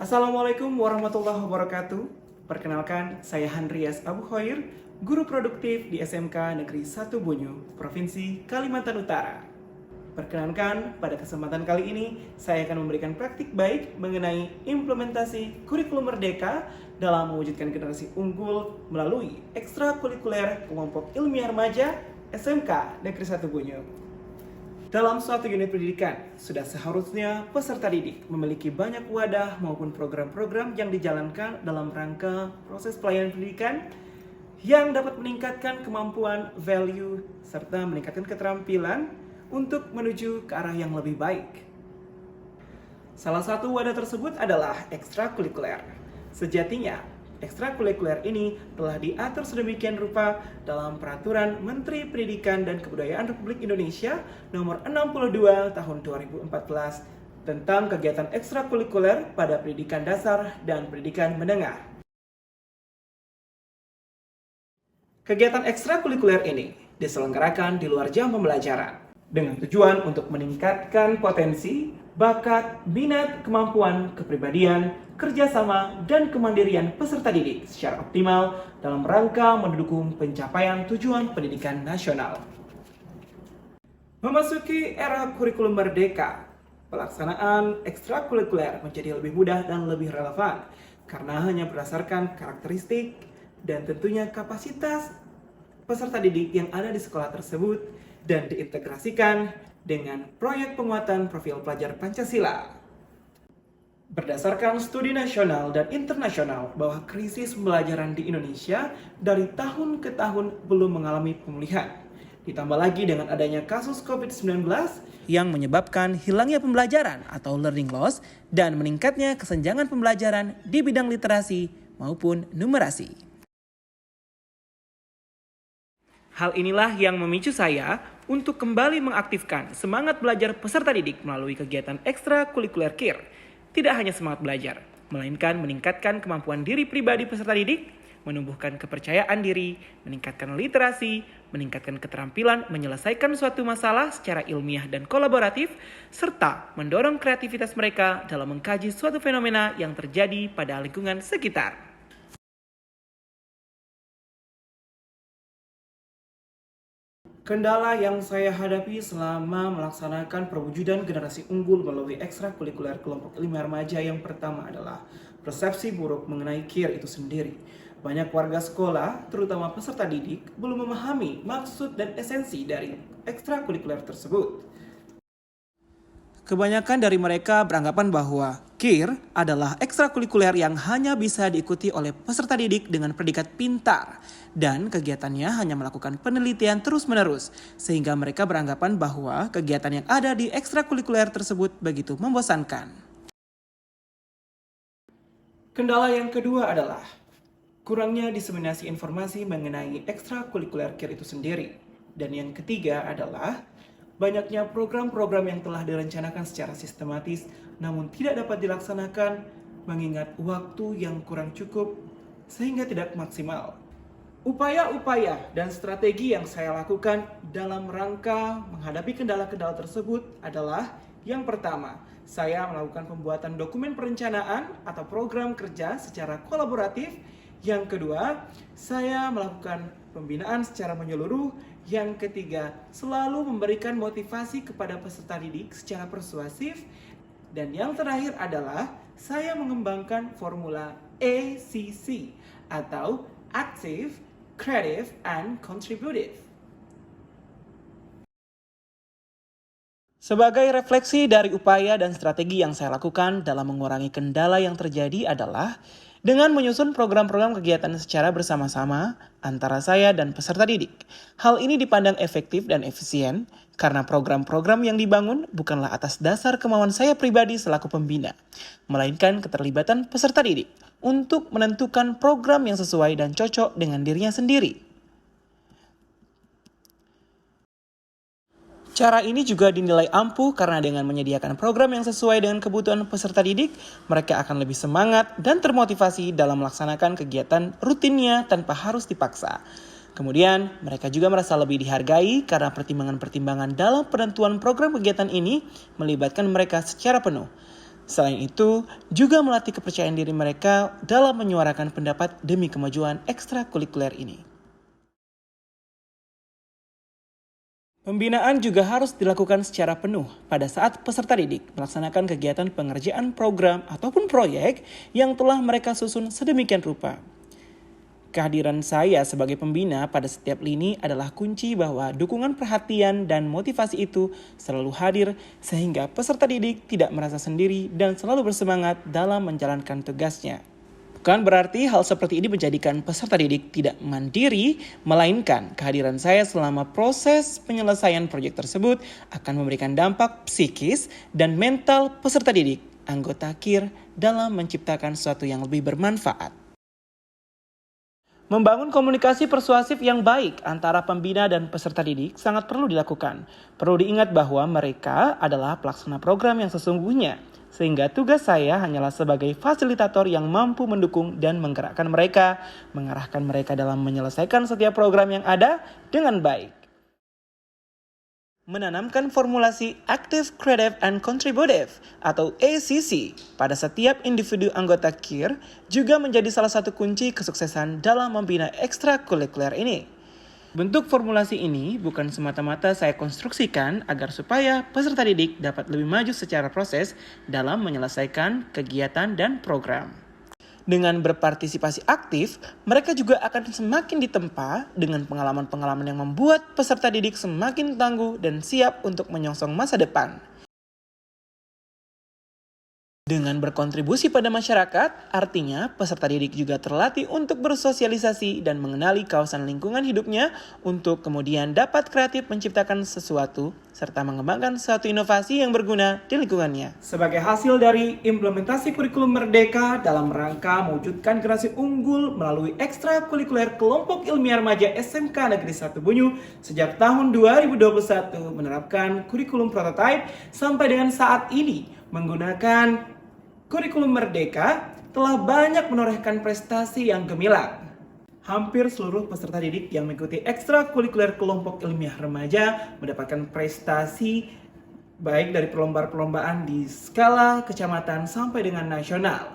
Assalamualaikum warahmatullahi wabarakatuh. Perkenalkan, saya Handrias Abu Khair, guru produktif di SMK Negeri 1 Bunyu, Provinsi Kalimantan Utara. Perkenalkan, pada kesempatan kali ini saya akan memberikan praktik baik mengenai implementasi kurikulum Merdeka dalam mewujudkan generasi unggul melalui ekstrakurikuler kelompok ilmiah remaja SMK Negeri 1 Bunyu. Dalam suatu unit pendidikan, sudah seharusnya peserta didik memiliki banyak wadah maupun program-program yang dijalankan dalam rangka proses pelayanan pendidikan yang dapat meningkatkan kemampuan, value, serta meningkatkan keterampilan untuk menuju ke arah yang lebih baik. Salah satu wadah tersebut adalah ekstrakurikuler. Sejatinya, ekstrakurikuler ini telah diatur sedemikian rupa dalam Peraturan Menteri Pendidikan dan Kebudayaan Republik Indonesia Nomor 62 Tahun 2014 tentang kegiatan ekstrakurikuler pada pendidikan dasar dan pendidikan menengah. Kegiatan ekstrakurikuler ini diselenggarakan di luar jam pembelajaran dengan tujuan untuk meningkatkan potensi, bakat, minat, kemampuan, kepribadian, kerjasama, dan kemandirian peserta didik secara optimal dalam rangka mendukung pencapaian tujuan pendidikan nasional. Memasuki era kurikulum merdeka, pelaksanaan ekstrakurikuler menjadi lebih mudah dan lebih relevan karena hanya berdasarkan karakteristik dan tentunya kapasitas peserta didik yang ada di sekolah tersebut dan diintegrasikan dengan proyek penguatan profil pelajar Pancasila. Berdasarkan studi nasional dan internasional bahwa krisis pembelajaran di Indonesia dari tahun ke tahun belum mengalami pemulihan. Ditambah lagi dengan adanya kasus COVID-19 yang menyebabkan hilangnya pembelajaran atau learning loss dan meningkatnya kesenjangan pembelajaran di bidang literasi maupun numerasi. Hal inilah yang memicu saya untuk kembali mengaktifkan semangat belajar peserta didik melalui kegiatan ekstrakurikuler KIR. Tidak hanya semangat belajar, melainkan meningkatkan kemampuan diri pribadi peserta didik, menumbuhkan kepercayaan diri, meningkatkan literasi, meningkatkan keterampilan menyelesaikan suatu masalah secara ilmiah dan kolaboratif, serta mendorong kreativitas mereka dalam mengkaji suatu fenomena yang terjadi pada lingkungan sekitar. Kendala yang saya hadapi selama melaksanakan perwujudan generasi unggul melalui ekstrakurikuler kelompok ilmiah remaja yang pertama adalah persepsi buruk mengenai KIR itu sendiri. Banyak warga sekolah, terutama peserta didik, belum memahami maksud dan esensi dari ekstrakurikuler tersebut. Kebanyakan dari mereka beranggapan bahwa KIR adalah ekstrakurikuler yang hanya bisa diikuti oleh peserta didik dengan predikat pintar dan kegiatannya hanya melakukan penelitian terus-menerus sehingga mereka beranggapan bahwa kegiatan yang ada di ekstrakurikuler tersebut begitu membosankan. Kendala yang kedua adalah kurangnya diseminasi informasi mengenai ekstrakurikuler KIR itu sendiri. Dan yang ketiga adalah banyaknya program-program yang telah direncanakan secara sistematis namun tidak dapat dilaksanakan mengingat waktu yang kurang cukup sehingga tidak maksimal. Upaya-upaya dan strategi yang saya lakukan dalam rangka menghadapi kendala-kendala tersebut adalah yang pertama, saya melakukan pembuatan dokumen perencanaan atau program kerja secara kolaboratif. Yang kedua, saya melakukan pembinaan secara menyeluruh. Yang ketiga, selalu memberikan motivasi kepada peserta didik secara persuasif. Dan yang terakhir adalah saya mengembangkan formula ACC atau Active, Creative, and Contributive. Sebagai refleksi dari upaya dan strategi yang saya lakukan dalam mengurangi kendala yang terjadi adalah dengan menyusun program-program kegiatan secara bersama-sama antara saya dan peserta didik. Hal ini dipandang efektif dan efisien karena program-program yang dibangun bukanlah atas dasar kemauan saya pribadi selaku pembina, melainkan keterlibatan peserta didik untuk menentukan program yang sesuai dan cocok dengan dirinya sendiri. Cara ini juga dinilai ampuh karena dengan menyediakan program yang sesuai dengan kebutuhan peserta didik, mereka akan lebih semangat dan termotivasi dalam melaksanakan kegiatan rutinnya tanpa harus dipaksa. Kemudian, mereka juga merasa lebih dihargai karena pertimbangan-pertimbangan dalam penentuan program kegiatan ini melibatkan mereka secara penuh. Selain itu, juga melatih kepercayaan diri mereka dalam menyuarakan pendapat demi kemajuan ekstrakurikuler ini. Pembinaan juga harus dilakukan secara penuh pada saat peserta didik melaksanakan kegiatan pengerjaan program ataupun proyek yang telah mereka susun sedemikian rupa. Kehadiran saya sebagai pembina pada setiap lini adalah kunci bahwa dukungan perhatian dan motivasi itu selalu hadir sehingga peserta didik tidak merasa sendiri dan selalu bersemangat dalam menjalankan tugasnya. Bukan berarti hal seperti ini menjadikan peserta didik tidak mandiri, melainkan kehadiran saya selama proses penyelesaian proyek tersebut akan memberikan dampak psikis dan mental peserta didik, anggota KIR dalam menciptakan sesuatu yang lebih bermanfaat. Membangun komunikasi persuasif yang baik antara pembina dan peserta didik sangat perlu dilakukan. Perlu diingat bahwa mereka adalah pelaksana program yang sesungguhnya, sehingga tugas saya hanyalah sebagai fasilitator yang mampu mendukung dan menggerakkan mereka, mengarahkan mereka dalam menyelesaikan setiap program yang ada dengan baik. Menanamkan formulasi Active, Creative, and Contributive atau ACC pada setiap individu anggota KIR juga menjadi salah satu kunci kesuksesan dalam membina ekstrakurikuler ini. Bentuk formulasi ini bukan semata-mata saya konstruksikan agar supaya peserta didik dapat lebih maju secara proses dalam menyelesaikan kegiatan dan program. Dengan berpartisipasi aktif, mereka juga akan semakin ditempa dengan pengalaman-pengalaman yang membuat peserta didik semakin tangguh dan siap untuk menyongsong masa depan. Dengan berkontribusi pada masyarakat, artinya peserta didik juga terlatih untuk bersosialisasi dan mengenali kawasan lingkungan hidupnya untuk kemudian dapat kreatif menciptakan sesuatu serta mengembangkan suatu inovasi yang berguna di lingkungannya. Sebagai hasil dari implementasi kurikulum Merdeka dalam rangka mewujudkan generasi unggul melalui ekstrakurikuler kelompok ilmiah remaja SMK Negeri 1 Bunyu sejak tahun 2021 menerapkan kurikulum prototype sampai dengan saat ini menggunakan kurikulum Merdeka telah banyak menorehkan prestasi yang gemilang. Hampir seluruh peserta didik yang mengikuti ekstrakurikuler kelompok ilmiah remaja mendapatkan prestasi baik dari perlombaan di skala kecamatan sampai dengan nasional.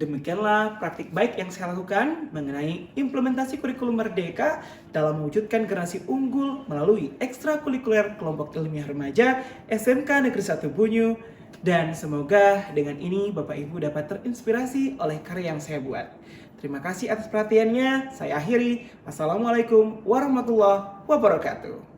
Demikianlah praktik baik yang saya lakukan mengenai implementasi kurikulum Merdeka dalam mewujudkan generasi unggul melalui ekstrakurikuler kelompok ilmiah remaja SMK Negeri 1 Bunyu. Dan semoga dengan ini Bapak Ibu dapat terinspirasi oleh karya yang saya buat. Terima kasih atas perhatiannya. Saya akhiri. Wassalamualaikum warahmatullahi wabarakatuh.